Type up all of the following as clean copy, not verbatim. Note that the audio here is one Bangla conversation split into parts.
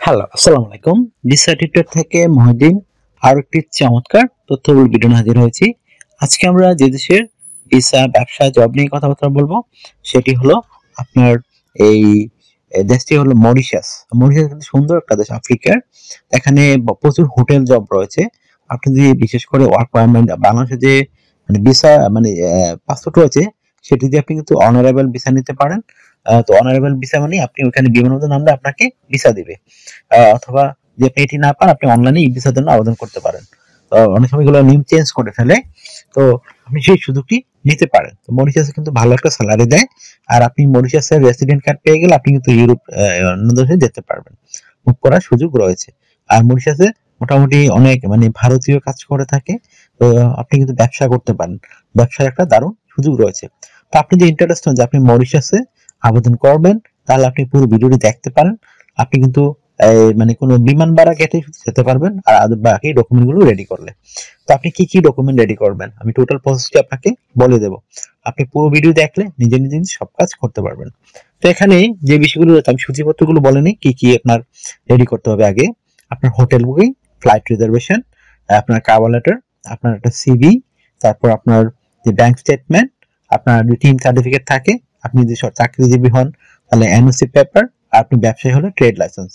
হ্যালো, আসসালামু আলাইকুম। ভিসা টিউটর থেকে মহিউদ্দিন আরো একটি চমৎকার তথ্যবহুল ভিডিও নিয়ে হাজির হয়েছি। আজকে আমরা যে দেশের ভিসা, ব্যবসা, জব নিয়ে কথাবার্তা বলবো সেটি হলো আপনার এই দেশটি হলো মরিশাস। মরিশাস কিন্তু সুন্দর একটা দেশ আফ্রিকার। এখানে প্রচুর হোটেল জব রয়েছে। আপনি যদি বিশেষ করে ওয়ার্ক পারমিট বাংলাদেশে যে মানে ভিসা মানে পাসপোর্ট রয়েছে সেটি দিয়ে আপনি কিন্তু অনারেবল ভিসা নিতে পারেন। তো অনারেবল ভিসা মানে আপনি ওখানে বিমানবন্দর নামলে আপনাকে ভিসা দিবে। অথবা যে আপনি এটি না পান আপনি অনলাইনে ই ভিসার জন্য আবেদন করতে পারেন। তো অনেক সময় এগুলো নিয়ম চেঞ্জ করে ফেলে। তো আপনি সেই সুযোগটি নিতে পারেন। তো মরিশাসে কিন্তু ভালো একটা স্যালারি দেয়। আর আপনি মরিশাসের রেসিডেন্ট কার্ড পেয়ে গেলে আপনি কিন্তু ইউরোপ অন্য দেশে যেতে পারবেন। মুভ করার সুযোগ রয়েছে। আর মরিশাসে মোটামুটি অনেক মানে ভারতীয় কাজ করে থাকে। তো আপনি কিন্তু ব্যবসা করতে পারেন। ব্যবসার একটা দারুণ সুযোগ রয়েছে। তো আপনি যে ইন্টারেস্টেড যে আপনি মরিশাসে আবেদন করবেন তাহলে আপনি পুরো ভিডিওটি দেখতে পারেন। আপনি কিন্তু মানে কোনো বিমান ভাড়া কেটে যেতে পারবেন আর বাকি ডকুমেন্ট গুলো রেডি করলে। তো আপনি কি কি ডকুমেন্ট রেডি করবেন আমি টোটাল প্রসেসটি আপনাকে বলে দেব। আপনি পুরো ভিডিও দেখলে নিজে নিজে সব কাজ করতে পারবেন। তো এখানে যে বিষয়গুলো আমি সূচিপত্রগুলো বলে নিই কি কি আপনার রেডি করতে হবে। আগে আপনার হোটেল বুকিং, ফ্লাইট রিজার্ভেশন, আপনার কভার লেটার, আপনার একটা সিভি, তারপর আপনার যে ব্যাংক স্টেটমেন্ট, আপনার যদি টিন সার্টিফিকেট থাকে, আপনি যদি চাকরিজীবী হন তাহলে এনওসি পেপার, আর আপনি ব্যবসায়ী হলে ট্রেড লাইসেন্স।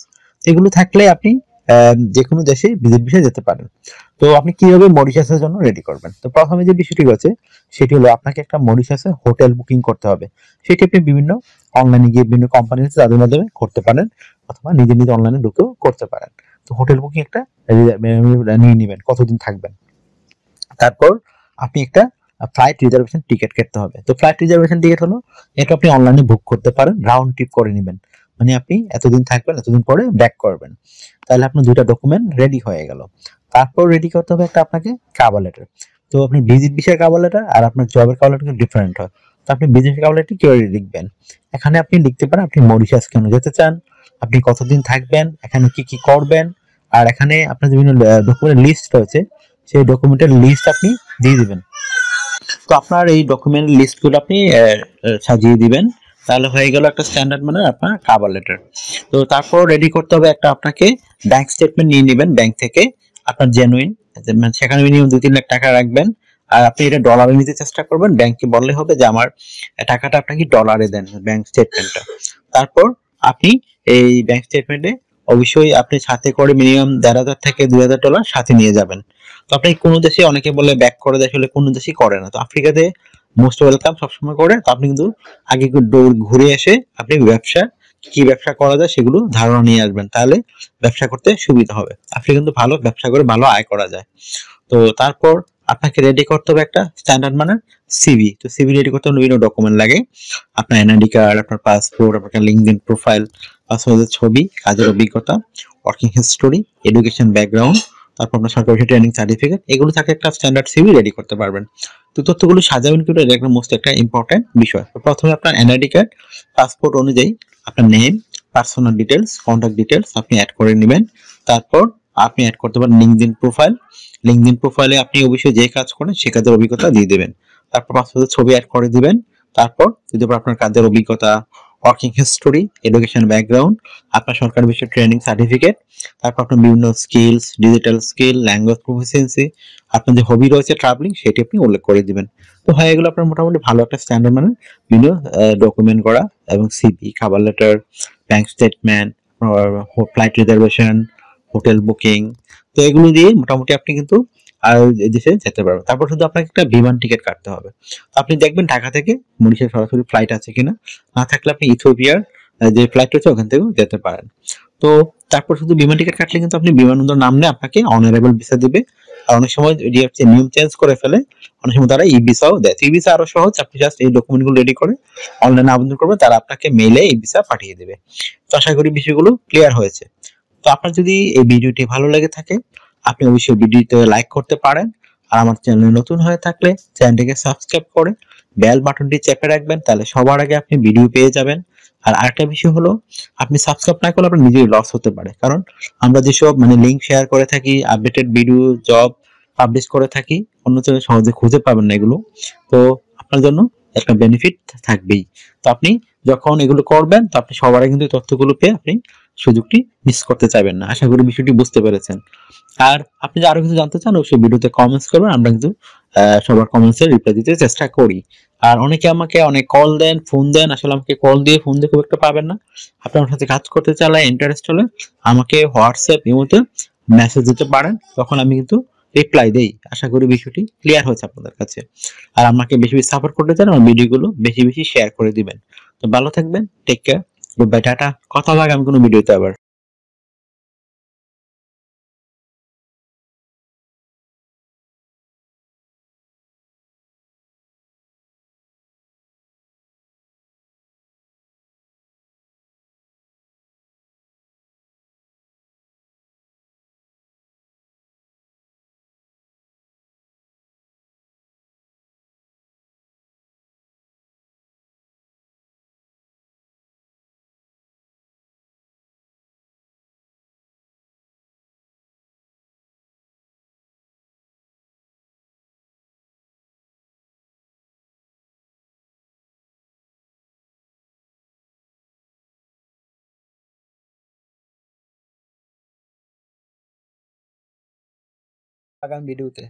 এগুলো থাকলে আপনি যে কোনো দেশে ভিজিট ভিসা যেতে পারেন। তো আপনি কিভাবে মরিশাসের জন্য রেডি করবেন? তো প্রথমে যে বিষয়টি রয়েছে সেটি হলো আপনাকে একটা মরিশাসে হোটেল বুকিং করতে হবে। সেটি আপনি বিভিন্ন অনলাইনে গিয়ে বিভিন্ন কোম্পানি আছে তাদের মাধ্যমে করতে পারেন, অথবা নিজে নিজে অনলাইনে ঢুকেও করতে পারেন। তো হোটেল বুকিং একটা নিয়ে নেবেন কতদিন থাকবেন। তারপর আপনি একটা ফ্লাইট রিজার্ভেশন টিকিট কাটতে হবে। তো ফ্লাইট রিজার্ভেশন টিকিট হলো এটা আপনি অনলাইনে বুক করতে পারেন, রাউন্ড ট্রিপ করে নেবেন। মানে আপনি এতদিন থাকবেন, এতদিন পরে ব্যাক করবেন। তাহলে আপনার দুইটা ডকুমেন্ট রেডি হয়ে গেল। তারপর রেডি করতে হবে একটা আপনাকে কভার লেটার। তো আপনি ভিজিট ভিসার কভার লেটার আর আপনার জবের কভার লেটার ডিফারেন্ট হয়। তো আপনি ভিজিট কভার লেটার কিভাবে লিখবেন? এখানে আপনি লিখতে পারেন আপনি মরিশাস কেন যেতে চান, আপনি কতদিন থাকবেন, এখানে কি কি করবেন, আর এখানে আপনার বিভিন্ন ডকুমেন্টের লিস্ট রয়েছে সেই ডকুমেন্টের লিস্ট আপনি দিয়ে দিবেন। তো আপনার এই ডকুমেন্ট লিস্টগুলো আপনি সাজিয়ে দিবেন। তাহলে হয়ে গেল একটা স্ট্যান্ডার্ড মানে আপনার কভার লেটার। তো তারপর রেডি করতে হবে একটা আপনাকে ব্যাংক স্টেটমেন্ট নিয়ে নেবেন ব্যাংক থেকে, আপনার জেনুইন, মানে সেখানে মিনিমাম 2-3 লাখ টাকা রাখবেন। আর আপনি এটা ডলারে নিতে চেষ্টা করবেন, ব্যাংকে বললে হবে যে আমার টাকাটা আপনাকে ডলারে দেন ব্যাংক স্টেটমেন্টটা। তারপর আপনি এই ব্যাংক স্টেটমেন্টে অবশ্যই আপনি সাথে করে মিনিমাম 1,500 থেকে 2,000 ডলার সাথে নিয়ে যাবেন। তো আপনি কোন দেশে অনেকে বলে ব্যাক করে দেয়, আসলে কোন দেশই করে না। তো আফ্রিকাতে মোস্ট ওয়েলকাম সবসময় করে। তো আপনি কিন্তু আগে ঘুরে এসে আপনি কি ব্যবসা করা যায় সেগুলো ধারণা নিয়ে আসবেন, তাহলে ব্যবসা করতে সুবিধা হবে। আফ্রিকা কিন্তু ভালো ব্যবসা করে ভালো আয় করা যায়। তো তারপর আপনাকে রেডি করতে হবে একটা স্ট্যান্ডার্ড মানের সিভি। তো সিভি রেডি করতে বিভিন্ন ডকুমেন্ট লাগে, আপনার এনআইডি কার্ড, আপনার পাসপোর্ট, আপনার লিঙ্কডইন প্রোফাইল, পাসপোর্টের ছবি, কাজের অভিজ্ঞতা, ওয়ার্কিং হিস্টোরি, এডুকেশন ব্যাকগ্রাউন্ড, তারপর আপনার সরকারি ট্রেনিং সার্টিফিকেট, এগুলো থাকে একটা স্ট্যান্ডার্ড সিভি রেডি করতে পারবেন। তো তথ্যগুলো সাজাবেন কিন্তু এটা একটা মোস্ট একটা ইম্পর্টেন্ট বিষয়। তো প্রথমে আপনার এনআইডি কার্ড, পাসপোর্ট অনুযায়ী আপনার name, personal details, contact details আপনি অ্যাড করে নেবেন। তারপর আপনি অ্যাড করতে পারেন লিঙ্কডইন প্রোফাইল। লিঙ্কডইন প্রোফাইলে আপনি অবশ্যই যে কাজ করেন সে কাজের অভিজ্ঞতা দিয়ে দেবেন। তারপর পাসপোর্টের ছবি অ্যাড করে দিবেন। তারপর যদি আপনার কাজের অভিজ্ঞতা, ওয়ার্কিং হিস্টোরি, এডুকেশন ব্যাকগ্রাউন্ড, আপনার সরকারি বিষয়ে ট্রেনিং সার্টিফিকেট, তারপর আপনার বিভিন্ন skills, digital skill, language proficiency, আপনার যে হবি রয়েছে ট্রাভেলিং সেটি আপনি উল্লেখ করে দিবেন। তো হয়ে গেল আপনার মোটামুটি ভালো একটা স্ট্যান্ডার্ড মানে বিভিন্ন ডকুমেন্ট করা এবং সিভি, খাবার letter, bank statement, flight reservation, hotel booking. তো এগুলো দিয়ে মোটামুটি আপনি কিন্তু আর এই দেশে যেতে পারবেন। তারপর শুধু আপনাকে একটা বিমান টিকিট কাটতে হবে। আপনি দেখবেন ঢাকা থেকে মরিশাস সরাসরি ফ্লাইট আছে কিনা, না থাকলে আপনি ইথিওপিয়ার যে ফ্লাইট রয়েছে ওখান থেকেও যেতে পারেন। তো তারপর শুধু বিমান টিকিট কাটলে কিন্তু আপনি বিমানবন্দর নামলে আপনাকে অনারেবল ভিসা দিবে। আর অনেক সময় নিয়ম চেঞ্জ করে ফেলে, অনেক সময় তারা ই ভিসাও দেয়। ই ভিসা আরো সহজ, আপনি জাস্ট এই ডকুমেন্টগুলো রেডি করে অনলাইনে আবেদন করবেন, তারা আপনাকে মেইলে ই ভিসা পাঠিয়ে দেবে। তো আশা করি বিষয়গুলো ক্লিয়ার হয়েছে। তো আপনার যদি এই ভিডিওটি ভালো লেগে থাকে আপনি অবশ্যই ভিডিওতে লাইক করতে পারেন। আর আমার চ্যানেলে নতুন হয়ে থাকলে চ্যানেলটিকে সাবস্ক্রাইব করে বেল বাটনটি চেপে রাখবেন, তাহলে সবার আগে আপনি ভিডিও পেয়ে যাবেন। আর আরেকটা বিষয় হলো আপনি সাবস্ক্রাইব না করলে আপনার নিজেই লস হতে পারে, কারণ আমরা যেসব মানে লিঙ্ক শেয়ার করে থাকি, আপডেটেড ভিডিও, জব পাবলিশ করে থাকি, অন্য চ্যানেলে সহজে খুঁজে পাবেন না এগুলো। তো আপনার জন্য একটা বেনিফিট থাকবেই। তো আপনি যখন এগুলো করবেন তো আপনি সবার আগে কিন্তু এই তথ্যগুলো পেয়ে আপনি সুযোগটি মিস করতে চাইবেন না। আশা করি বিষয়টি বুঝতে পেরেছেন। আর আপনি যদি আরো কিছু জানতে চান অবশ্যই ভিডিওতে কমেন্টস করবেন, আমরা কিন্তু সবার কমেন্টসের রিপ্লাই দিতে চেষ্টা করি। আর অনেকে আমাকে অনেক কল দেন, ফোন দেন, আসলে আমাকে কল দিয়ে ফোন দিয়ে খুব একটা পাবেন না। আপনি আমার সাথে কাজ করতে চাইলে ইন্টারেস্ট হলে আমাকে হোয়াটসঅ্যাপ ইমোতে মেসেজ দিতে পারেন, তখন আমি কিন্তু রিপ্লাই দেই। আশা করি বিষয়টি ক্লিয়ার হয়েছে আপনাদের কাছে। আর আমাকে বেশি বেশি সাপোর্ট করতে চান আমার ভিডিওগুলো বেশি বেশি শেয়ার করে দিবেন। তো ভালো থাকবেন, take care, good bye, tata. কথা হবে আগামী কোনো ভিডিওতে আবার। আগামী ভিডিওতে